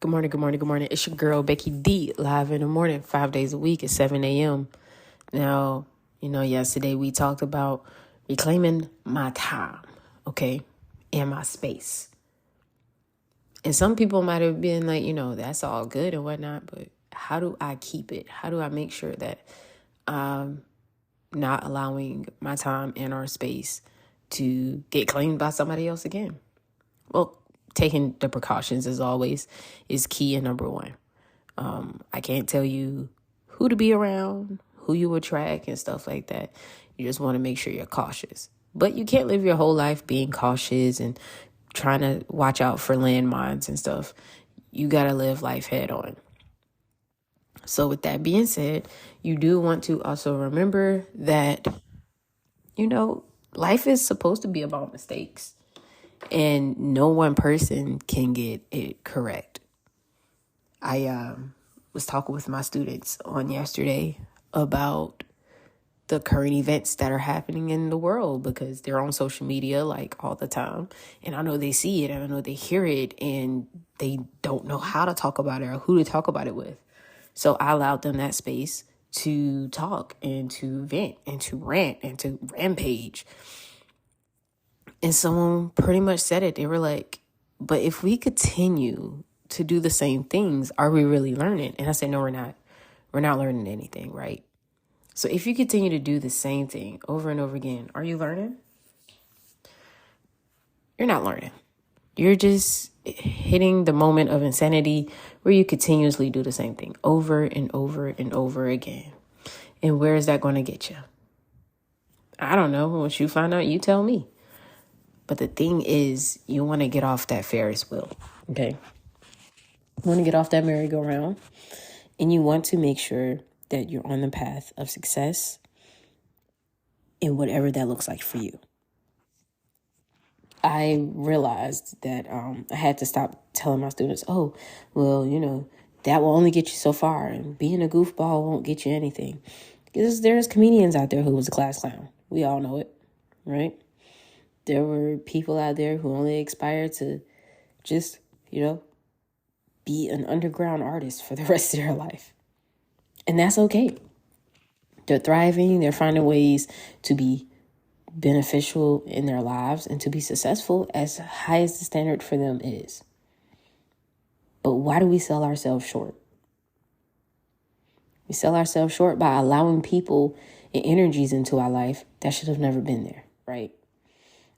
Good morning, good morning, good morning. It's your girl, Becky D, live in the morning, 5 days a week at 7 a.m. Now, yesterday we talked about reclaiming my time, okay, and my space. And some people might have been like, that's all good and whatnot, but how do I keep it? How do I make sure that I'm not allowing my time and our space to get claimed by somebody else again? Well, taking the precautions as always is key and number one. I can't tell you who to be around, who you attract and stuff like that. You just want to make sure you're cautious. But you can't live your whole life being cautious and trying to watch out for landmines and stuff. You got to live life head on. So with that being said, you do want to also remember that, life is supposed to be about mistakes. And no one person can get it correct. I was talking with my students on yesterday about the current events that are happening in the world because they're on social media like all the time. And I know they see it and I know they hear it and they don't know how to talk about it or who to talk about it with. So I allowed them that space to talk and to vent and to rant and to rampage. And someone pretty much said it. They were like, but if we continue to do the same things, are we really learning? And I said, no, we're not. We're not learning anything, right? So if you continue to do the same thing over and over again, are you learning? You're not learning. You're just hitting the moment of insanity where you continuously do the same thing over and over and over again. And where is that going to get you? I don't know. Once you find out, you tell me. But the thing is, you want to get off that Ferris wheel, okay? You want to get off that merry-go-round, and you want to make sure that you're on the path of success in whatever that looks like for you. I realized that I had to stop telling my students, oh, well, that will only get you so far, and being a goofball won't get you anything. Because there's comedians out there who was a class clown. We all know it, right? There were people out there who only aspired to just, be an underground artist for the rest of their life. And that's okay. They're thriving. They're finding ways to be beneficial in their lives and to be successful as high as the standard for them is. But why do we sell ourselves short? We sell ourselves short by allowing people and energies into our life that should have never been there, right?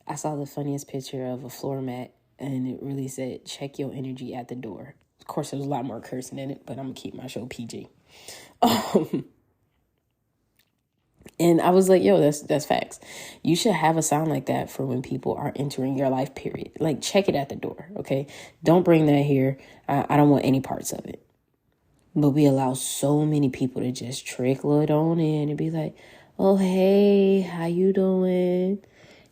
I saw the funniest picture of a floor mat and it really said, check your energy at the door. Of course, there's a lot more cursing in it, but I'm going to keep my show PG. And I was like, yo, that's facts. You should have a sign like that for when people are entering your life, period. Like, check it at the door, okay? Don't bring that here. I don't want any parts of it. But we allow so many people to just trickle it on in and be like, oh, hey, how you doing?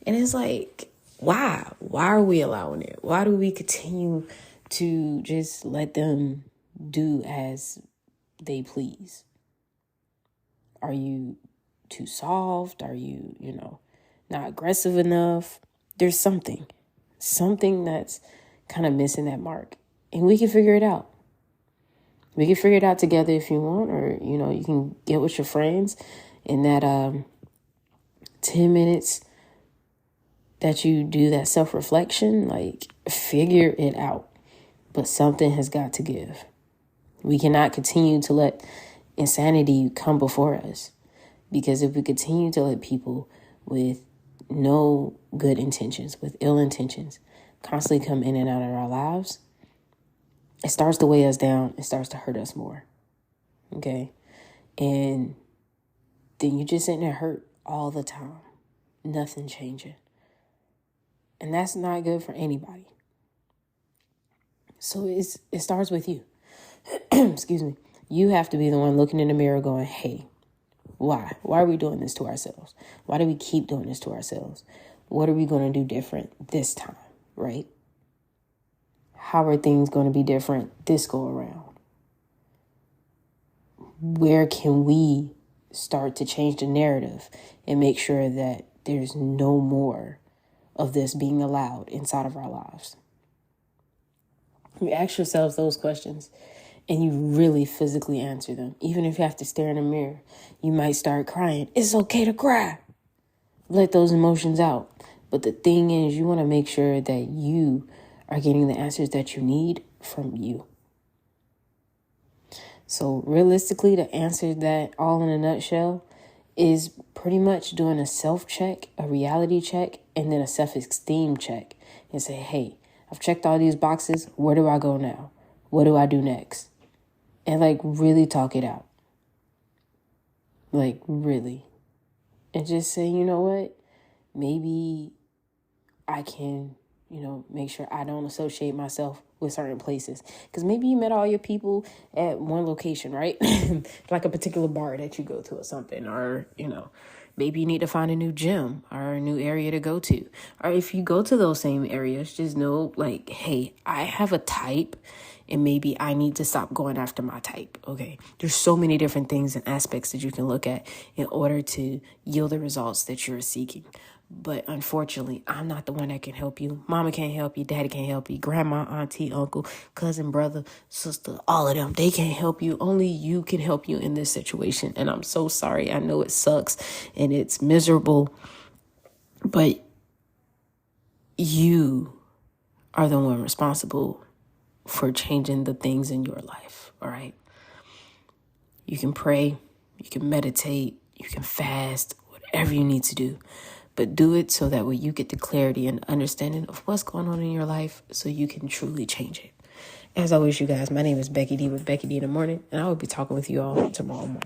And it's like, why? Why are we allowing it? Why do we continue to just let them do as they please? Are you too soft? Are you, not aggressive enough? There's something that's kind of missing that mark. And we can figure it out. We can figure it out together if you want, or, you can get with your friends in that 10 minutes that you do that self-reflection, like, figure it out. But something has got to give. We cannot continue to let insanity come before us. Because if we continue to let people with no good intentions, with ill intentions, constantly come in and out of our lives, it starts to weigh us down. It starts to hurt us more. Okay? And then you just sitting there hurt all the time. Nothing changing. And that's not good for anybody. So it starts with you. Excuse me. You have to be the one looking in the mirror going, hey, why? Why are we doing this to ourselves? Why do we keep doing this to ourselves? What are we going to do different this time, right? How are things going to be different this go around? Where can we start to change the narrative and make sure that there's no more of this being allowed inside of our lives? You ask yourselves those questions and you really physically answer them. Even if you have to stare in a mirror, you might start crying. It's okay to cry. Let those emotions out. But the thing is, you want to make sure that you are getting the answers that you need from you. So realistically, to answer that all in a nutshell is pretty much doing a self-check, a reality check, and then a self-esteem check. And say, hey, I've checked all these boxes. Where do I go now? What do I do next? And like really talk it out. Like really. And just say, you know what? Maybe I can, make sure I don't associate myself with certain places. Because maybe you met all your people at one location, right? Like a particular bar that you go to or something. Or, maybe you need to find a new gym or a new area to go to. Or if you go to those same areas, just know like, hey, I have a type and maybe I need to stop going after my type. Okay. There's so many different things and aspects that you can look at in order to yield the results that you're seeking. But unfortunately, I'm not the one that can help you. Mama can't help you. Daddy can't help you. Grandma, auntie, uncle, cousin, brother, sister, all of them, they can't help you. Only you can help you in this situation. And I'm so sorry. I know it sucks and it's miserable, but you are the one responsible for changing the things in your life. All right. You can pray, you can meditate, you can fast, whatever you need to do. But do it so that way you get the clarity and understanding of what's going on in your life so you can truly change it. As always, you guys, my name is Becky D with Becky D in the Morning, and I will be talking with you all tomorrow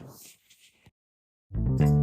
morning.